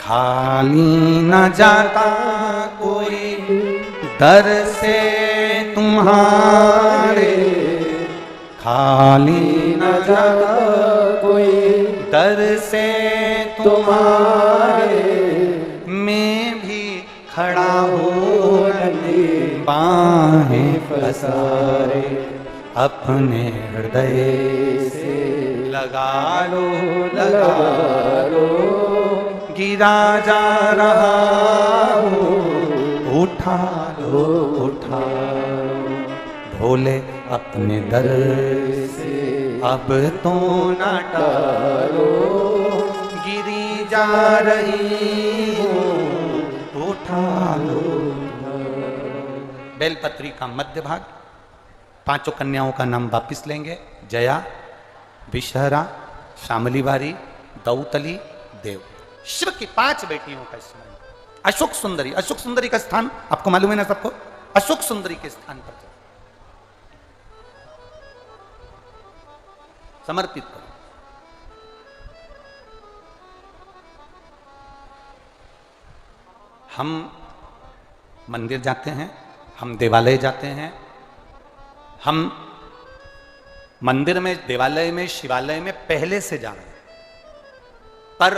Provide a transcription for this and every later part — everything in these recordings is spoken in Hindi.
खाली न जाता कोई दर से तुम्हारे, खाली न जाता कोई दर से तुम्हारे, मैं भी खड़ा हूँ बाहें पसारे, अपने हृदय से लगा लो, लगा लो, गिरा जा रहा हो, उठा लो, उठा लो, भोले अपने दर से अब तो न टालो, गिरी जा रही हो, उठा लो। बेलपत्री का मध्य भाग, पांचों कन्याओं का नाम वापिस लेंगे। जया, विषहरा, शामली बारी, दौतली, देव। शिव की 5 बेटियों का स्मरण। अशोक सुंदरी, अशोक सुंदरी का स्थान आपको मालूम है ना सबको? अशोक सुंदरी के स्थान पर समर्पित करो। हम मंदिर जाते हैं, हम देवालय जाते हैं, हम मंदिर में, देवालय में, शिवालय में पहले से जा रहे हैं, पर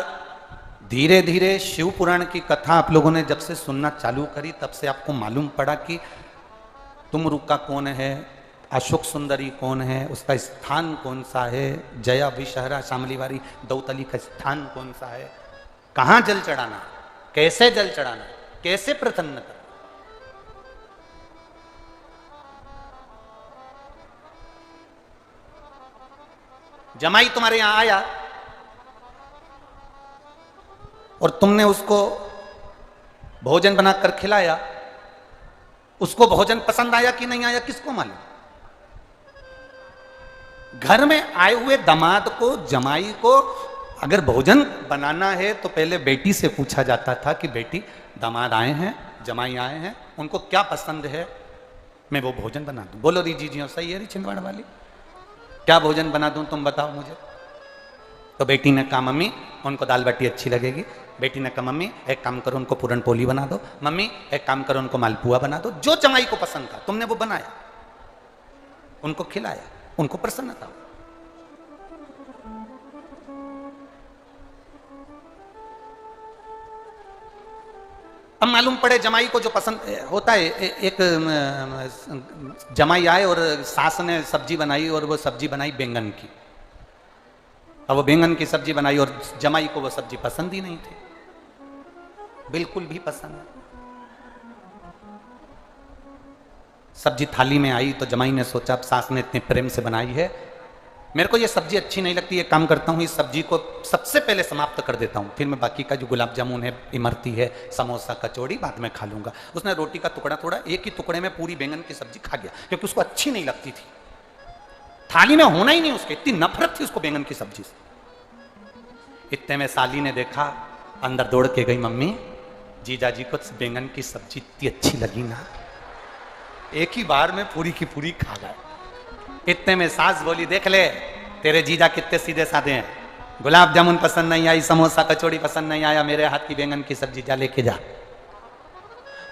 धीरे धीरे शिव पुराण की कथा आप लोगों ने जब से सुनना चालू करी तब से आपको मालूम पड़ा कि तुमरुका कौन है, अशोक सुंदरी कौन है, उसका स्थान कौन सा है, जया, विषहरा, शामली बारी, दौतली का स्थान कौन सा है, कहां जल चढ़ाना, कैसे जल चढ़ाना, कैसे प्रसन्न करना। जमाई तुम्हारे यहां आया और तुमने उसको भोजन बनाकर खिलाया, उसको भोजन पसंद आया कि नहीं आया किसको मालूम। घर में आए हुए दामाद को, जमाई को अगर भोजन बनाना है तो पहले बेटी से पूछा जाता था कि बेटी, दामाद आए हैं, जमाई आए हैं, उनको क्या पसंद है, मैं वो भोजन बना दूं। बोलो री जी जी सही है री छिंदवाड़ा वाली, क्या भोजन बना दूं तुम बताओ मुझे। तो बेटी ने कहा मम्मी उनको दाल बाटी अच्छी लगेगी। बेटी ने कहा मम्मी एक काम करो उनको पूरन पोली बना दो। मम्मी एक काम करो उनको मालपुआ बना दो। जो जमाई को पसंद था तुमने वो बनाया, उनको खिलाया, उनको प्रसन्नता। अब मालूम पड़े जमाई को जो पसंद होता है, एक जमाई आए और सास ने सब्जी बनाई और वो सब्जी बनाई बैंगन की। अब वो बैंगन की सब्जी बनाई और जमाई को वो सब्जी पसंद ही नहीं थी, बिल्कुल भी पसंद नहीं। सब्जी थाली में आई तो जमाई ने सोचा अब सास ने इतने प्रेम से बनाई है, मेरे को ये सब्जी अच्छी नहीं लगती, ये काम करता हूँ इस सब्जी को सबसे पहले समाप्त कर देता हूँ, फिर मैं बाकी का जो गुलाब जामुन है, इमरती है, समोसा, कचौड़ी बाद में खा लूंगा। उसने रोटी का टुकड़ा तोड़ा, एक ही टुकड़े में पूरी बैंगन की सब्जी खा गया क्योंकि उसको अच्छी नहीं लगती थी, थाली में होना ही नहीं उसके, इतनी नफरत थी उसको बैंगन की सब्जी से। इतने में साली ने देखा, अंदर दौड़ के गई, मम्मी जीजा जी को बैंगन की सब्जी इतनी अच्छी लगी ना, एक ही बार में पूरी की पूरी खा गए। इतने में सास बोली देख ले तेरे जीजा कितने सीधे साधे हैं, गुलाब जामुन पसंद नहीं आई, समोसा कचौड़ी पसंद नहीं आया, मेरे हाथ की बैंगन की सब्जी जा लेके जा।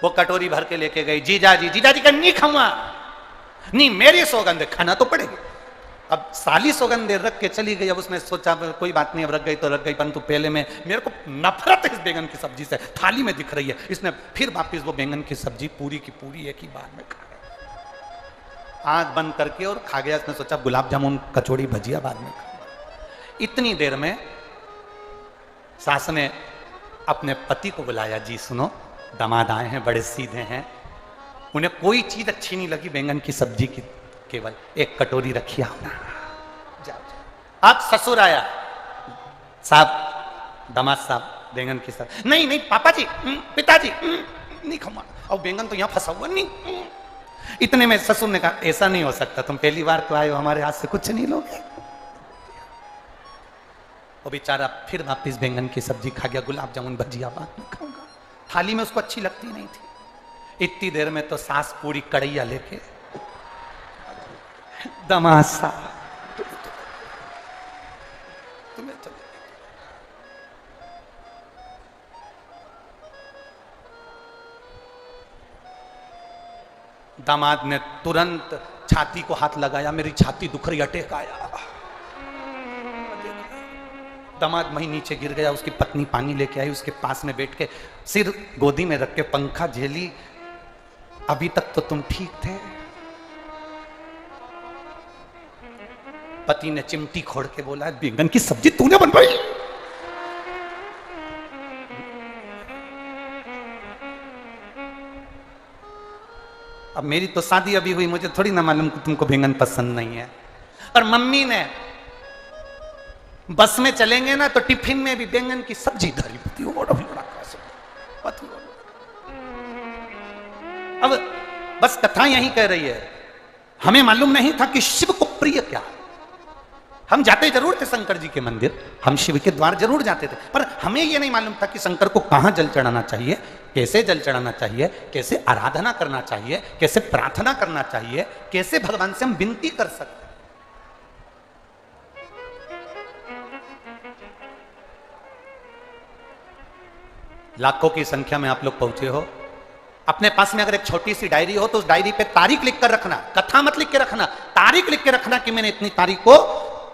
वो कटोरी भर के लेके गई, जीजा जी का नहीं खाऊंगा, नहीं मेरी सौगंध खाना तो पड़ेगी। अब साली सौगंध रख के चली गई। अब उसने सोचा कोई बात नहीं, अब रख गई तो रख गई, परंतु पहले में मेरे को नफरत है इस बैंगन की सब्जी से, थाली में दिख रही है। इसने फिर वापिस वो बैंगन की सब्जी पूरी की पूरी एक ही बार में खा गया, आंख बंद करके और खा गया। इसने सोचा गुलाब जामुन कचौड़ी भजिया बाद में खा। इतनी देर में सास ने अपने पति को बुलाया, जी सुनो दामाद आए हैं, बड़े सीधे हैं, उन्हें कोई चीज अच्छी नहीं लगी बैंगन की सब्जी की, केवल एक कटोरी रखी आओ ना, जाओ। अब ससुर आया, साहब दामाद साहब बैंगन की सब्जी, नहीं पापा जी, पिताजी नहीं खाऊंगा, और बैंगन तो यहां फंसा हुआ नहीं। इतने में ससुर ने कहा ऐसा नहीं हो सकता, तुम पहली बार तो आए हो, हमारे हाथ से कुछ नहीं लोगे। वो बेचारा फिर वापिस बैंगन की सब्जी खा गया, गुलाब जामुन भजिया बाद में खाऊंगा, थाली में उसको अच्छी लगती नहीं थी। इतनी देर में तो सास पूरी कढ़ैया लेके, दामाद साहब तुम्हें तो दामाद ने तुरंत छाती को हाथ लगाया, मेरी छाती दुख रही, अटैक आया। दामाद वहीं नीचे गिर गया, उसकी पत्नी पानी लेके आई, उसके पास में बैठ के सिर गोदी में रख के पंखा झेली, अभी तक तो तुम ठीक थे। पति ने चिमटी खोड़ के बोला, बैंगन की सब्जी तूने बनवाई? अब मेरी तो शादी अभी हुई, मुझे थोड़ी ना मालूम कि तुमको बैंगन पसंद नहीं है। और मम्मी ने बस में चलेंगे ना तो टिफिन में भी बैंगन की सब्जी धरी पती। अब बस कथा यही कह रही है, हमें मालूम नहीं था कि शिव को प्रिय क्या है। हम जाते जरूर थे शंकर जी के मंदिर, हम शिव के द्वार जरूर जाते थे, पर हमें यह नहीं मालूम था कि शंकर को कहां जल चढ़ाना चाहिए, कैसे जल चढ़ाना चाहिए, कैसे आराधना करना चाहिए, कैसे प्रार्थना करना चाहिए, कैसे भगवान से हम विनती कर सकते। लाखों की संख्या में आप लोग पहुंचे हो। अपने पास में अगर एक छोटी सी डायरी हो तो उस डायरी पे तारीख लिख कर रखना, कथा मत लिख के रखना, तारीख लिख के रखना कि मैंने इतनी तारीख को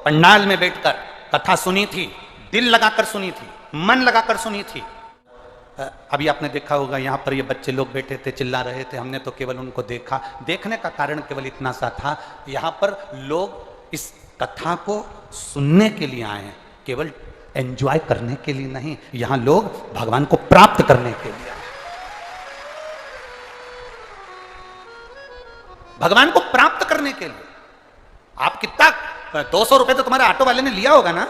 पंडाल में बैठकर कथा सुनी थी, दिल लगाकर सुनी थी, मन लगाकर सुनी थी। अभी आपने देखा होगा यहाँ पर ये बच्चे लोग बैठे थे, चिल्ला रहे थे, हमने तो केवल उनको देखा। देखने का कारण केवल इतना सा था, यहाँ पर लोग इस कथा को सुनने के लिए आए हैं, केवल एंजॉय करने के लिए नहीं। यहां लोग भगवान को प्राप्त करने के लिए, भगवान को प्राप्त करने के लिए। आप कितना 200 रुपए तो तुम्हारे ऑटो वाले ने लिया होगा ना?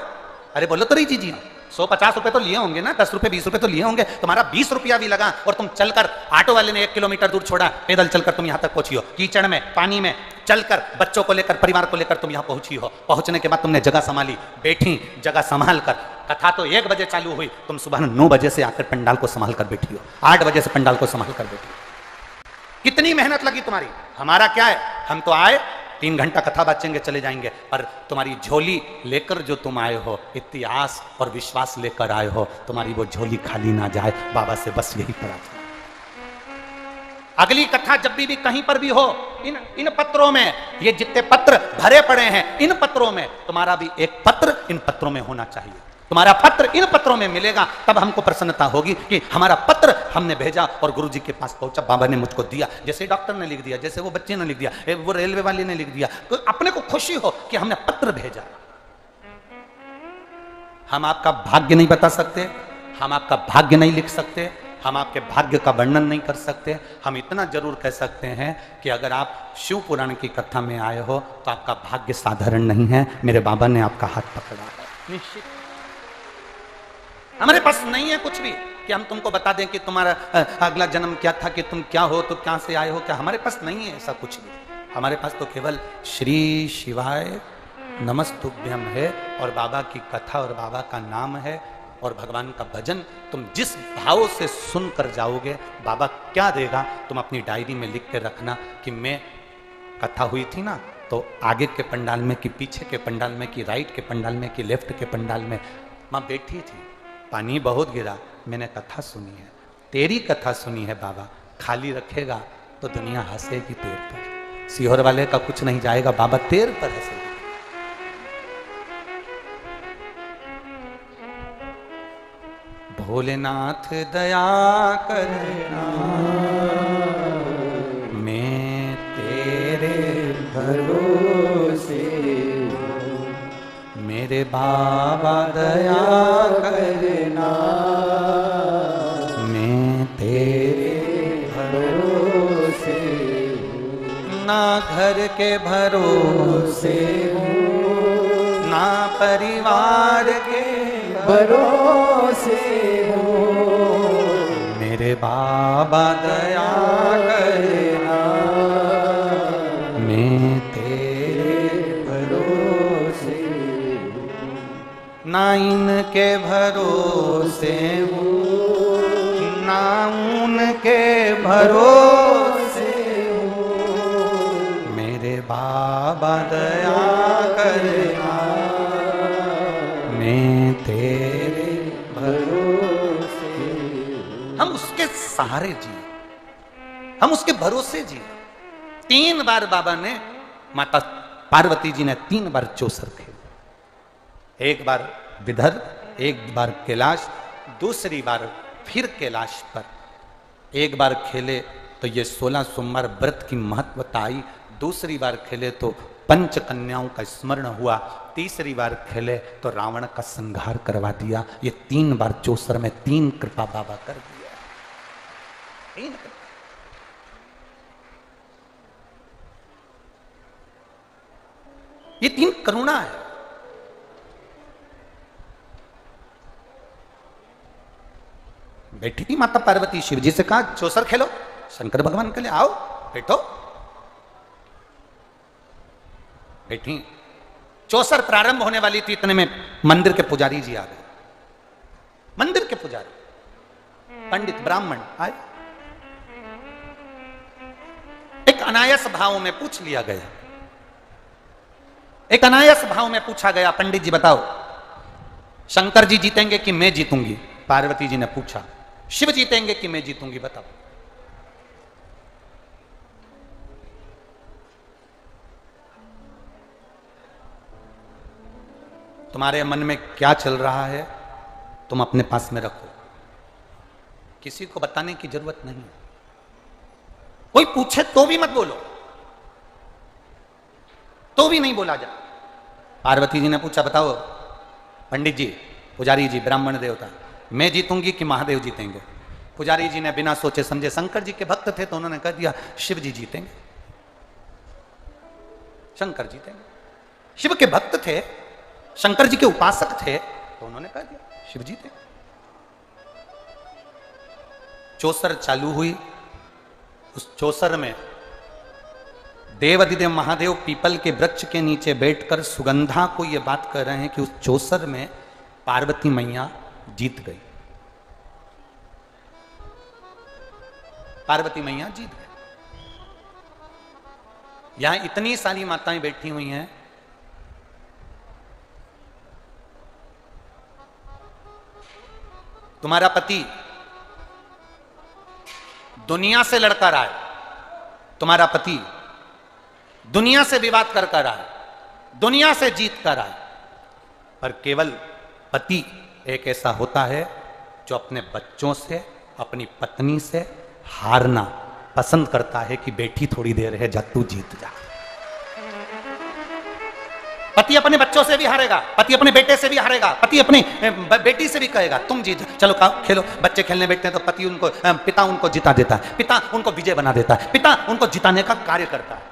अरे बोलो तो रही जी, 150 रुपए तो लिए होंगे ना, 10 रुपए 20 रुपए तो लिए होंगे। तुम्हारा 20 रुपया भी लगा और तुम चलकर, ऑटो वाले ने 1 किलोमीटर दूर छोड़ा, पैदल चलकर तुम यहां तक पहुंची हो, कीचड़ में, पानी में चलकर, बच्चों को लेकर, परिवार को लेकर तुम यहां पहुंची हो। पहुंचने के बाद तुमने जगह संभाली, बैठी, जगह संभाल कर। कथा तो 1 बजे चालू हुई, तुम सुबह 9 बजे से आकर पंडाल को संभाल कर बैठी हो, 8 बजे से पंडाल को संभाल कर बैठी हो। कितनी मेहनत लगी तुम्हारी। हमारा क्या है, हम तो आए 3 घंटा कथा बाचेंगे, चले जाएंगे, पर तुम्हारी झोली लेकर जो तुम आए हो, इतनी आस और विश्वास लेकर आए हो, तुम्हारी वो झोली खाली ना जाए, बाबा से बस यही प्रार्थना। अगली कथा जब भी कहीं पर भी हो, इन पत्रों में, ये जितने पत्र भरे पड़े हैं, इन पत्रों में तुम्हारा भी एक पत्र इन पत्रों में होना चाहिए। तुम्हारा पत्र इन पत्रों में मिलेगा, तब हमको प्रसन्नता होगी कि हमारा पत्र हमने भेजा और गुरु जी के पास पहुंचा, बाबा ने मुझको दिया। जैसे डॉक्टर ने लिख दिया, जैसे वो बच्चे ने लिख दिया, वो रेलवे वाले ने लिख दिया, तो अपने को खुशी हो कि हमने पत्र भेजा। हम आपका भाग्य नहीं बता सकते, हम आपका भाग्य नहीं लिख सकते, हम आपके भाग्य का वर्णन नहीं कर सकते। हम इतना जरूर कह सकते हैं कि अगर आप शिव पुराण की कथा में आए हो तो आपका भाग्य साधारण नहीं है, मेरे बाबा ने आपका हाथ पकड़ा है। निश्चित हमारे पास नहीं है कुछ भी कि हम तुमको बता दें कि तुम्हारा अगला जन्म क्या था, कि तुम क्या हो, तो क्या से आए हो, क्या। हमारे पास नहीं है ऐसा कुछ भी। हमारे पास तो केवल श्री शिवाय नमस्तुभ्यम है, और बाबा की कथा और बाबा का नाम है, और भगवान का भजन तुम जिस भाव से सुन कर जाओगे, बाबा क्या देगा तुम अपनी डायरी में लिख के रखना कि मैं कथा हुई थी ना, तो आगे के पंडाल में कि पीछे के पंडाल में कि राइट के पंडाल में कि लेफ्ट के पंडाल में माँ बैठी थी, पानी बहुत गिरा, मैंने कथा सुनी है, तेरी कथा सुनी है बाबा। खाली रखेगा तो दुनिया हंसेगी तेर पर, सीहोर वाले का कुछ नहीं जाएगा, बाबा तेर पर हंसेगा। भोलेनाथ दया करना, मैं तेरे भरोसे, मेरे बाबा दया करना, मैं तेरे भरोसे, ना घर के भरोसे हूँ, ना परिवार के भरोसे हूँ, मेरे बाबा दया करना, मैं तेरे भरोसे, ना इनके भरोसे हूँ, ना उनके भरोसे हूँ, मेरे बाबा दया करना, मैं तेरे भरोसे। हम उसके सहारे जिए, हम उसके भरोसे जिए। 3 बार बाबा ने, माता पार्वती जी ने 3 बार चौसर खेले। एक बार विदर्भ, एक बार कैलाश, दूसरी बार फिर कैलाश पर। एक बार खेले तो ये 16 सोमवार व्रत की महत्वता आई, दूसरी बार खेले तो पंच कन्याओं का स्मरण हुआ, तीसरी बार खेले तो रावण का संहार करवा दिया। ये 3 बार चौसर में 3 कृपा बाबा कर दिया। 3 कृपा। ये 3 करुणा है। बैठी थी माता पार्वती, शिव जी से कहा चौसर खेलो, शंकर भगवान के लिए आओ बैठो। बैठी, चौसर प्रारंभ होने वाली थी, इतने में मंदिर के पुजारी जी आ गए। मंदिर के पुजारी पंडित ब्राह्मण आए। एक अनायास भाव में पूछ लिया गया, एक अनायास भाव में पूछा गया, पंडित जी बताओ शंकर जी जीतेंगे कि मैं जीतूंगी? पार्वती जी ने पूछा, शिव जीतेंगे कि मैं जीतूंगी, बताओ। तुम्हारे मन में क्या चल रहा है तुम अपने पास में रखो, किसी को बताने की जरूरत नहीं। कोई पूछे तो भी मत बोलो, तो भी नहीं बोला जा। पार्वती जी ने पूछा बताओ पंडित जी, पुजारी जी, ब्राह्मण देवता, मैं जीतूंगी कि महादेव जीतेंगे? पुजारी जी ने बिना सोचे समझे, शंकर जी के भक्त थे तो उन्होंने कह दिया शिव जी जीतेंगे, शंकर जीतेंगे। शिव के भक्त थे, शंकर जी के उपासक थे तो उन्होंने कह दिया शिव जीतेंगे। चौसर चालू हुई। उस चौसर में देवाधिदेव महादेव पीपल के वृक्ष के नीचे बैठकर सुगंधा को यह बात कर रहे हैं कि उस चौसर में पार्वती मैया जीत गई, पार्वती मैया जीत गई। यहां इतनी सारी माताएं बैठी हुई हैं, तुम्हारा पति दुनिया से लड़कर आए, तुम्हारा पति दुनिया से विवाद कर आए, दुनिया से जीत कर आए, पर केवल पति एक ऐसा होता है जो अपने बच्चों से, अपनी पत्नी से हारना पसंद करता है कि बेटी थोड़ी देर है, जा तू जीत जा। पति अपने बच्चों से भी हारेगा, पति अपने बेटे से भी हारेगा, पति अपनी बेटी से भी कहेगा तुम जीत, चलो खेलो। बच्चे खेलने बैठते हैं तो पति उनको, पिता उनको जिता देता है, पिता उनको विजय बना देता है, पिता उनको जिताने का कार्य करता है।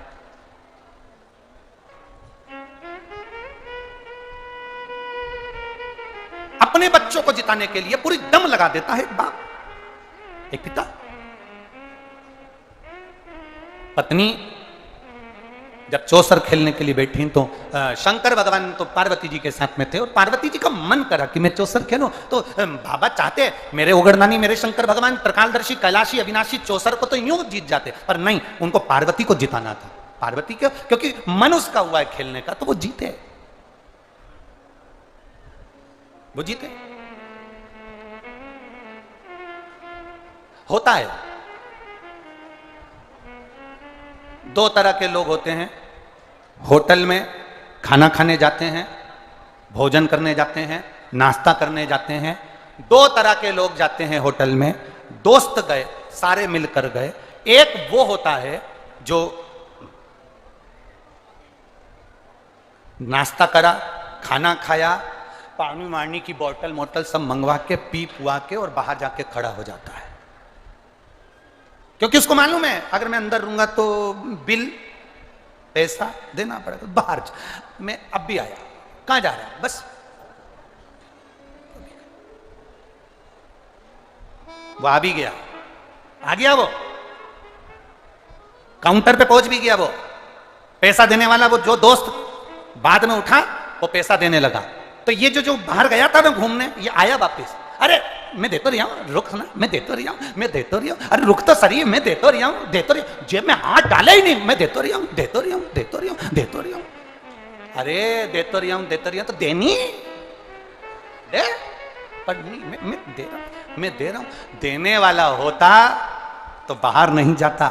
अपने बच्चों को जिताने के लिए पूरी दम लगा देता है एक बाप, एक पिता। पत्नी जब चौसर खेलने के लिए बैठी तो शंकर भगवान तो पार्वती जी के साथ में थे, और पार्वती जी का मन करा कि मैं चौसर खेलूं, तो बाबा चाहते मेरे उगड़दानी, मेरे शंकर भगवान त्रिकालदर्शी, कैलाशी, अविनाशी चौसर को तो यूं जीत जाते, पर नहीं, उनको पार्वती को जिताना था। पार्वती को, क्योंकि मन उसका हुआ है खेलने का, तो वो जीते, वो जीते। होता है, 2 तरह के लोग होते हैं। होटल में खाना खाने जाते हैं, भोजन करने जाते हैं, नाश्ता करने जाते हैं। 2 तरह के लोग जाते हैं होटल में। दोस्त गए, सारे मिलकर गए। एक वो होता है जो नाश्ता करा, खाना खाया, पानी वानी की बोतल मोटल सब मंगवा के पी पुआ के और बाहर जाके खड़ा हो जाता है, क्योंकि उसको मालूम है अगर मैं अंदर रहूंगा तो बिल, पैसा देना पड़ेगा। बाहर मैं अब भी आया, कहां जा रहा है, बस वो आ भी गया, आ गया, वो काउंटर पे पहुंच भी गया, वो पैसा देने वाला, वो जो दोस्त बाद में उठा वो पैसा देने लगा। तो ये जो बाहर गया था ना घूमने, ये आया वापस, अरे मैं देतो रहा हूं, रुक ना, मैं देतो रहा हूं, मैं देतो रहा हूं, अरे रुक तो सही, मैं देतो रहा हूं, देतो रहा, जेब में हाथ डाला ही नहीं, मैं देतो रहा हूं, देतो रहा हूं, देतो रहा हूं, देतो रहा हूं। अरे देतो रहा हूं, देतो रहा हूं, तो देनी दे, पर नहीं, मैं दे रहा हूं, मैं दे रहा हूं। देने वाला होता तो बाहर नहीं जाता,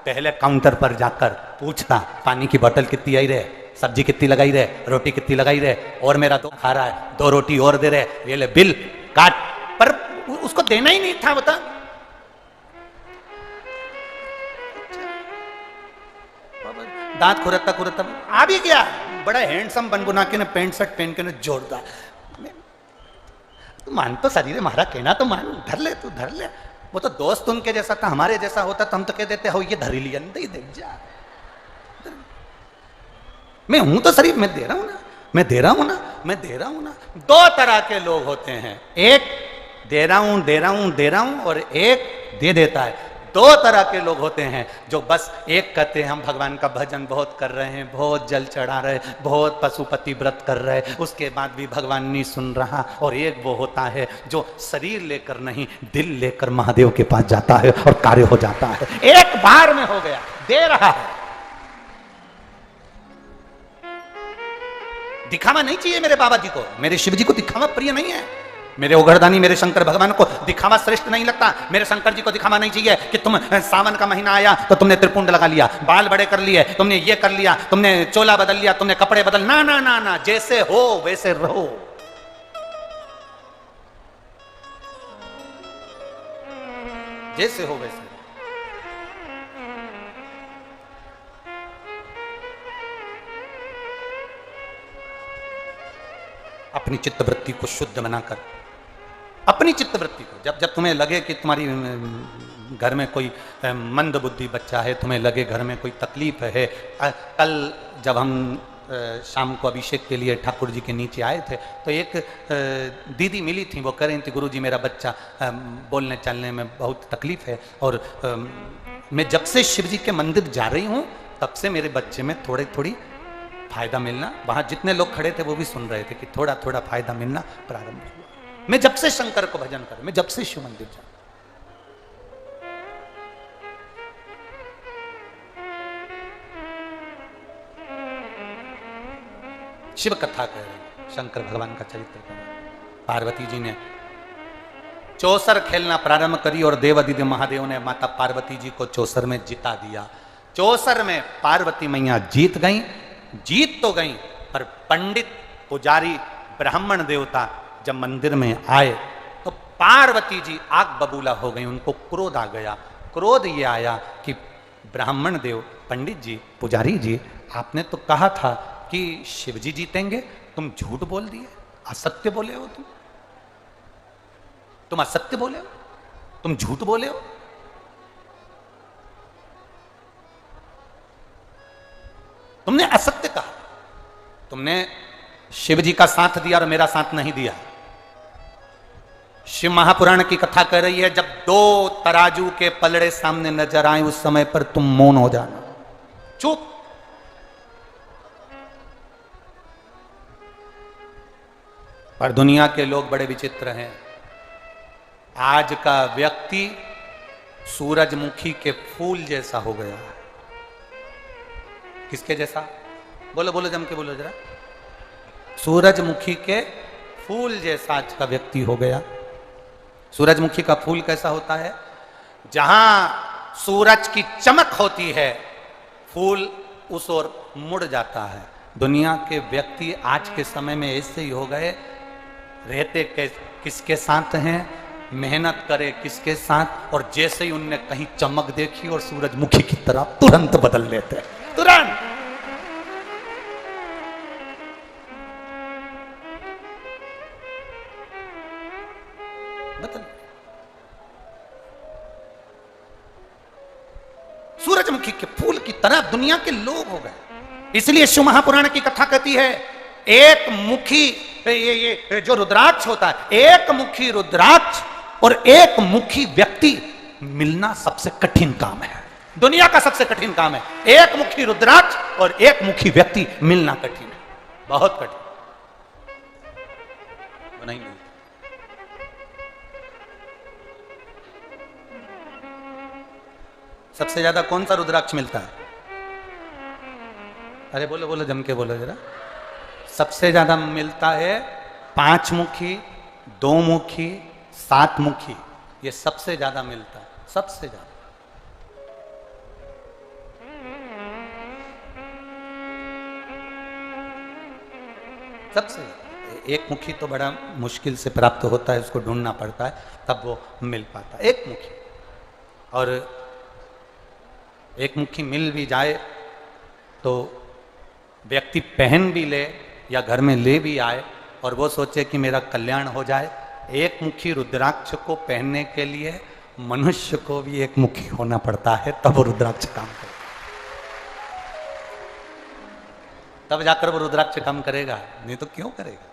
पहले काउंटर पर जाकर पूछता पानी की बोतल कितनी आई रहे, सब्जी कितनी लगाई रहे, रोटी कितनी लगाई रहे, और मेरा तो खा रहा है, 2 रोटी और दे रहे, ये ले बिल काट। पर उसको देना ही नहीं था, बता। दांत खुरता खुरता आ भी गया, बड़ा हैंडसम बन बुना के ने पेंट शर्ट पहन के ने जोरदार। तू मान तो शरीर हमारा, कहना तो मान, धर ले तू धर ले। वो तो दोस्त उनके जैसा था, हमारे जैसा होता तो हम तो कह देते हो ये धरी लिया, नहीं देख जा। मैं हूं तो शरीफ, मैं दे रहा हूं ना, मैं दे रहा हूं ना, मैं दे रहा हूं ना। 2 तरह के लोग होते हैं, एक दे रहा हूं दे रहा हूं दे रहा हूं, और एक दे देता है। 2 तरह के लोग होते हैं जो बस एक कहते हैं हम भगवान का भजन बहुत कर रहे हैं, बहुत जल चढ़ा रहे, बहुत पशुपति व्रत कर रहे, उसके बाद भी भगवान नहीं सुन रहा। और एक वो होता है जो शरीर लेकर नहीं, दिल लेकर महादेव के पास जाता है और कार्य हो जाता है, एक बार में हो गया, दे रहा है। दिखावा नहीं चाहिए मेरे बाबा जी को, मेरे शिव जी को दिखावा प्रिय नहीं है, मेरे उगरदानी मेरे शंकर भगवान को दिखावा श्रेष्ठ नहीं लगता। मेरे शंकर जी को दिखावा नहीं चाहिए कि तुम सावन का महीना आया तो तुमने त्रिपुंड लगा लिया, बाल बड़े कर लिए, तुमने ये कर लिया, तुमने चोला बदल लिया, तुमने कपड़े बदल, ना ना ना ना, जैसे हो वैसे रहो। जैसे हो वैसे। अपनी चित्तवृत्ति को शुद्ध बनाकर, अपनी चित्तवृत्ति को, जब जब तुम्हें लगे कि तुम्हारी घर में कोई मंद बुद्धि बच्चा है, तुम्हें लगे घर में कोई तकलीफ है। कल जब हम शाम को अभिषेक के लिए ठाकुर जी के नीचे आए थे तो एक दीदी मिली थी, वो कह रही थी गुरुजी मेरा बच्चा बोलने चलने में बहुत तकलीफ है, और मैं जब से शिव जी के मंदिर जा रही हूँ तब से मेरे बच्चे में थोड़ी थोड़ी फायदा मिलना, वहां जितने लोग खड़े थे वो भी सुन रहे थे कि थोड़ा थोड़ा फायदा मिलना प्रारंभ हुआ। मैं जब से शंकर को भजन कर, मैं जब से शिव मंदिर जा, शिव कथा कह रहे, शंकर भगवान का चरित्र कह रहे। पार्वती जी ने चौसर खेलना प्रारंभ करी और देवादिदेव महादेव ने माता पार्वती जी को चौसर में जिता दिया। चौसर में पार्वती मैया जीत गई, जीत तो गई, पर पंडित पुजारी ब्राह्मण देवता जब मंदिर में आए तो पार्वती जी आग बबूला हो गई, उनको क्रोध आ गया। क्रोध ये आया कि ब्राह्मण देव, पंडित जी, पुजारी जी, आपने तो कहा था कि शिव जी जीतेंगे, तुम झूठ बोल दिए, असत्य बोले हो, तुम असत्य बोले हो, तुम झूठ बोले हो। तुमने असत्य कहा, तुमने शिव जी का साथ दिया और मेरा साथ नहीं दिया। शिव महापुराण की कथा कह रही है जब 2 तराजू के पलड़े सामने नजर आए उस समय पर तुम मौन हो जाना, चुप। पर दुनिया के लोग बड़े विचित्र हैं। आज का व्यक्ति सूरजमुखी के फूल जैसा हो गया है। किसके जैसा? बोलो बोलो, जम के बोलो जरा। सूरजमुखी के फूल जैसा आज का व्यक्ति हो गया। सूरजमुखी का फूल कैसा होता है? जहां सूरज की चमक होती है फूल उस ओर मुड़ जाता है। दुनिया के व्यक्ति आज के समय में ऐसे ही हो गए, रहते किसके साथ हैं, मेहनत करे किसके साथ, और जैसे ही उनने कहीं चमक देखी और सूरजमुखी की तरह तुरंत बदल लेते हैं, तुरंत। बदल। सूरजमुखी के फूल की तरह दुनिया के लोग हो गए। इसलिए शिव महापुराण की कथा कहती है एक मुखी, ये जो रुद्राक्ष होता है, एक मुखी रुद्राक्ष और एक मुखी व्यक्ति मिलना सबसे कठिन काम है। दुनिया का सबसे कठिन काम है। एक मुखी रुद्राक्ष और एक मुखी व्यक्ति मिलना कठिन है, बहुत कठिन। नहीं मिलता। सबसे ज्यादा कौन सा रुद्राक्ष मिलता है? अरे बोलो बोलो, जम के बोलो जरा। सबसे ज्यादा मिलता है 5 मुखी, 2 मुखी, 7 मुखी, ये सबसे ज्यादा मिलता है, सबसे ज्यादा। सबसे एक मुखी तो बड़ा मुश्किल से प्राप्त होता है, उसको ढूंढना पड़ता है, तब वो मिल पाता है एक मुखी। और एक मुखी मिल भी जाए तो व्यक्ति पहन भी ले या घर में ले भी आए और वो सोचे कि मेरा कल्याण हो जाए, एक मुखी रुद्राक्ष को पहनने के लिए मनुष्य को भी एक मुखी होना पड़ता है, तब वो रुद्राक्ष काम करे, तब जाकर वो रुद्राक्ष काम करेगा, नहीं तो क्यों करेगा,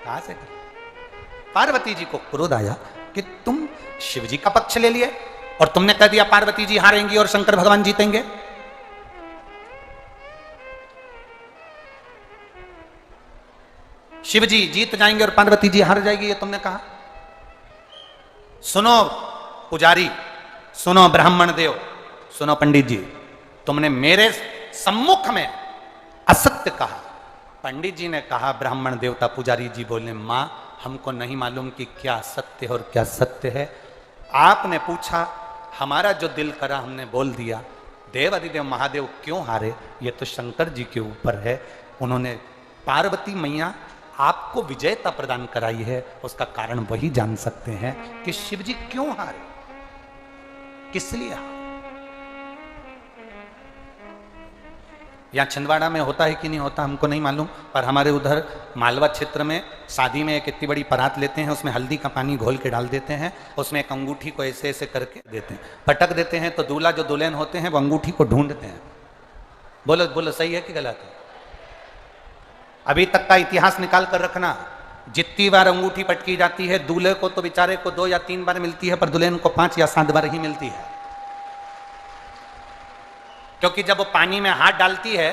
कहां से करेगा। पार्वती जी को क्रोध आया कि तुम शिव जी का पक्ष ले लिए और तुमने कह दिया पार्वती जी हारेंगी और शंकर भगवान जीतेंगे। शिव जी जीत जाएंगे और पार्वती जी हार जाएगी, ये तुमने कहा। सुनो पुजारी, सुनो ब्राह्मण देव, सुनो पंडित जी, तुमने मेरे सम्मुख में असत्य कहा। पंडित जी ने कहा, ब्राह्मण देवता पुजारी जी बोले, मां हमको नहीं मालूम कि क्या सत्य है और क्या सत्य है, आपने पूछा, हमारा जो दिल करा हमने बोल दिया। देव अधिदेव महादेव क्यों हारे, ये तो शंकर जी के ऊपर है। उन्होंने पार्वती मैया आपको विजयता प्रदान कराई है, उसका कारण वही जान सकते हैं कि शिव जी क्यों हारे, किस लिए हारे। यहां छिंदवाड़ा में होता है कि नहीं होता हमको नहीं मालूम, पर हमारे उधर मालवा क्षेत्र में शादी में एक इतनी बड़ी परात लेते हैं, उसमें हल्दी का पानी घोल के डाल देते हैं, उसमें एक अंगूठी को ऐसे ऐसे करके देते हैं, पटक देते हैं, तो दूल्हा जो दुल्हन होते हैं वो अंगूठी को ढूंढते हैं। बोलो बोलो, सही है कि गलत है? अभी तक का इतिहास निकाल कर रखना, जितनी बार अंगूठी पटकी जाती है दूल्हे को तो बेचारे को 2 या 3 बार मिलती है, पर दुल्हन को 5 या 7 बार ही मिलती है। क्योंकि जब वो पानी में हाथ डालती है,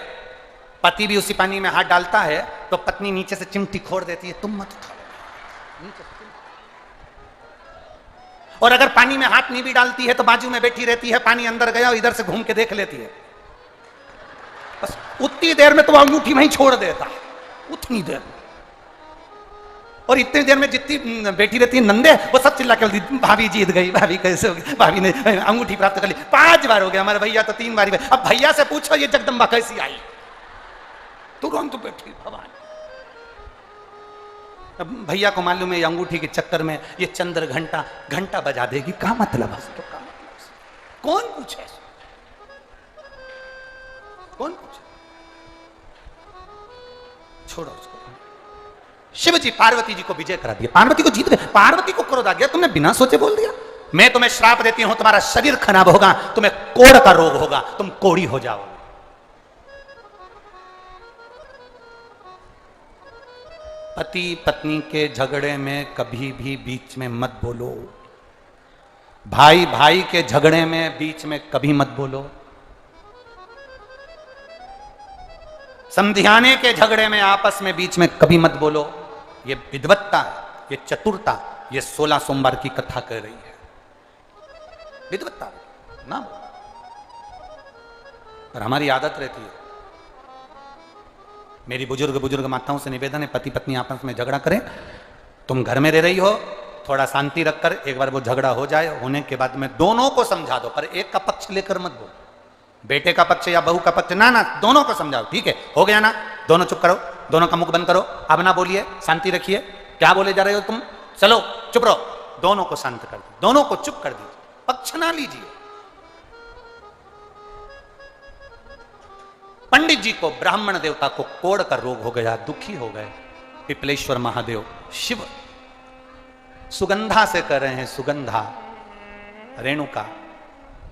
पति भी उसी पानी में हाथ डालता है, तो पत्नी नीचे से चिमटी खोड़ देती है, तुम मत उठाओ। और अगर पानी में हाथ नहीं भी डालती है तो बाजू में बैठी रहती है, पानी अंदर गया और इधर से घूम के देख लेती है, बस उतनी देर में तो वो अंगूठी वहीं छोड़ देता है, उतनी देर में। और इतनी देर में जितनी बैठी रहती है नंदे, वो सब चिल्ला के बोलती, भाभी जीत गई, भाभी कैसे होगी, भाभी ने अंगूठी प्राप्त कर ली। 5 बार हो गया, हमारे भैया तो 3 बार ही। अब भैया से पूछो ये जगदम्बा कैसी आई, तुरंत बैठी भगवान। अब भैया को मालूम है ये अंगूठी के चक्कर में ये चंद्र घंटा बजा देगी, क्या मतलब है तो, क्या मतलब, कौन पूछे, कौन पूछे, छोड़ो उसको। शिव जी पार्वती जी को विजय करा दिया, पार्वती को जीत गए। पार्वती को क्रोध आ गया, तुमने बिना सोचे बोल दिया, मैं तुम्हें श्राप देती हूं, तुम्हारा शरीर खराब होगा, तुम्हें कोढ़ का रोग होगा, तुम कोढ़ी हो जाओगे। पति पत्नी के झगड़े में कभी भी बीच में मत बोलो, भाई भाई के झगड़े में बीच में कभी मत बोलो, समधियाने के झगड़े में आपस में बीच में कभी मत बोलो। ये विद्वत्ता, ये चतुरता, ये 16 सोमवार की कथा कह रही है, विद्वत्ता ना। पर हमारी आदत रहती है, मेरी बुजुर्ग माताओं से निवेदन है, पति पत्नी आपस में झगड़ा करें, तुम घर में रह रही हो, थोड़ा शांति रखकर एक बार वो झगड़ा हो जाए, होने के बाद में दोनों को समझा दो, पर एक का पक्ष लेकर मत बोलो, बेटे का पक्ष या बहू का पक्ष ना, दोनों को समझाओ, ठीक है हो गया ना, दोनों चुप करो, दोनों का मुख बंद करो, अब ना बोलिए, शांति रखिए, क्या बोले जा रहे हो तुम, चलो चुप रहो, दोनों को शांत कर दो, दोनों को चुप कर दीजिए, पक्ष ना लीजिए। पंडित जी को, ब्राह्मण देवता को कोढ़ का रोग हो गया, दुखी हो गए। पिपलेश्वर महादेव शिव सुगंधा से कर रहे हैं, सुगंधा रेणुका,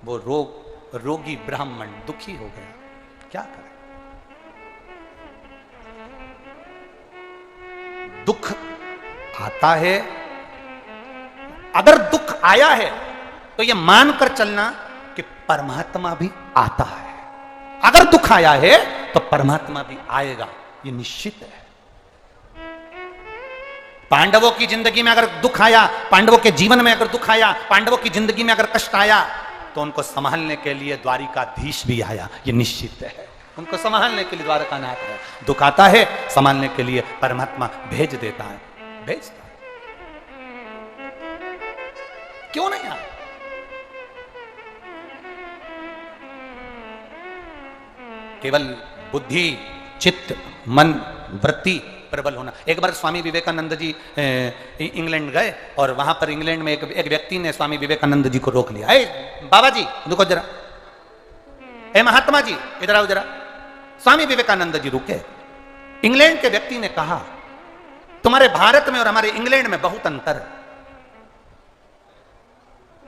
वो रोगी ब्राह्मण दुखी हो गया, क्या करें। दुख आता है, अगर दुख आया है तो यह मानकर चलना कि परमात्मा भी आता है। अगर दुख आया है तो परमात्मा भी आएगा, यह निश्चित है। पांडवों की जिंदगी में अगर दुख आया, पांडवों के जीवन में अगर दुख आया, पांडवों की जिंदगी में अगर कष्ट आया, तो उनको संभालने के लिए द्वारिकाधीश भी आया, ये निश्चित है। उनको संभालने के लिए द्वारकानाथ है। दुख आता है, संभालने के लिए परमात्मा भेज देता है, भेजता है। क्यों नहीं आया? केवल बुद्धि चित्त, मन, वृत्ति प्रबल होना। एक बार स्वामी विवेकानंद जी इंग्लैंड गए और वहां पर इंग्लैंड में एक व्यक्ति ने स्वामी विवेकानंद जी को रोक लिया। बाबा जी रुको जरा, महात्मा जी इधर आओ जरा। स्वामी विवेकानंद जी रुके। इंग्लैंड के व्यक्ति ने कहा, तुम्हारे भारत में और हमारे इंग्लैंड में बहुत अंतर है।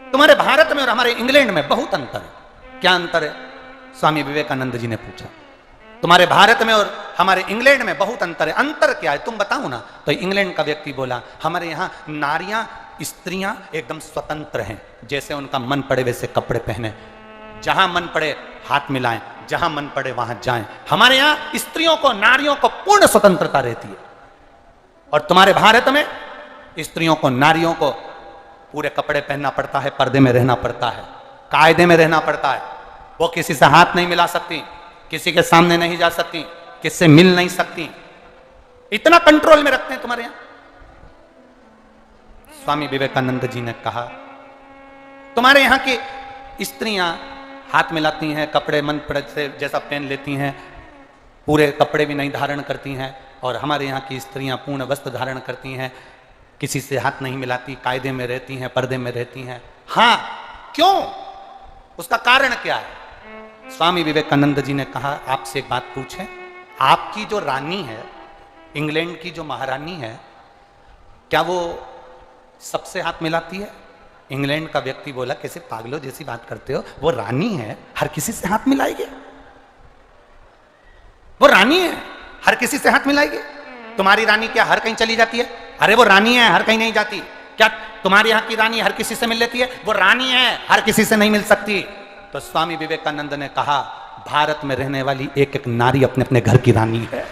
तुम्हारे भारत में और हमारे इंग्लैंड में बहुत अंतर है। क्या अंतर है? स्वामी विवेकानंद जी ने पूछा। तुम्हारे भारत में और हमारे इंग्लैंड में बहुत अंतर है। अंतर क्या है तुम बताओ ना। तो इंग्लैंड का व्यक्ति बोला, हमारे यहां नारियां, स्त्रियां एकदम स्वतंत्र हैं, जैसे उनका मन पड़े वैसे कपड़े पहने, जहां मन पड़े हाथ मिलाएं, जहां मन पड़े वहां जाएं। हमारे यहां स्त्रियों को, नारियों को पूर्ण स्वतंत्रता रहती है, और तुम्हारे भारत में स्त्रियों को, नारियों को पूरे कपड़े पहनना पड़ता है, पर्दे में रहना पड़ता है, कायदे में रहना पड़ता है। वो किसी से हाथ नहीं मिला सकती, किसी के सामने नहीं जा सकती, किससे मिल नहीं सकती, इतना कंट्रोल में रखते हैं तुम्हारे यहां। स्वामी विवेकानंद जी ने कहा, तुम्हारे यहां की स्त्रियां हाथ मिलाती हैं, कपड़े मन पड़े से जैसा पहन लेती हैं, पूरे कपड़े भी नहीं धारण करती हैं, और हमारे यहाँ की स्त्रियां पूर्ण वस्त्र धारण करती हैं, किसी से हाथ नहीं मिलाती, कायदे में रहती हैं, पर्दे में रहती हैं। हाँ, क्यों? उसका कारण क्या है? स्वामी विवेकानंद जी ने कहा, आपसे एक बात पूछें, आपकी जो रानी है, इंग्लैंड की जो महारानी है, क्या वो सबसे हाथ मिलाती है? इंग्लैंड का व्यक्ति बोला, कैसे पागलों जैसी बात करते हो, वो रानी है, हर किसी से हाथ मिलाएगी? वो रानी है, हर किसी से हाथ मिलाएगी? तुम्हारी रानी क्या हर कहीं चली जाती है? अरे वो रानी है, हर कहीं नहीं जाती। क्या तुम्हारे यहाँ की रानी हर किसी से मिल लेती है? वो रानी है, हर किसी से नहीं मिल सकती। तो स्वामी विवेकानंद ने कहा, भारत में रहने वाली एक एक नारी अपने अपने घर की रानी है।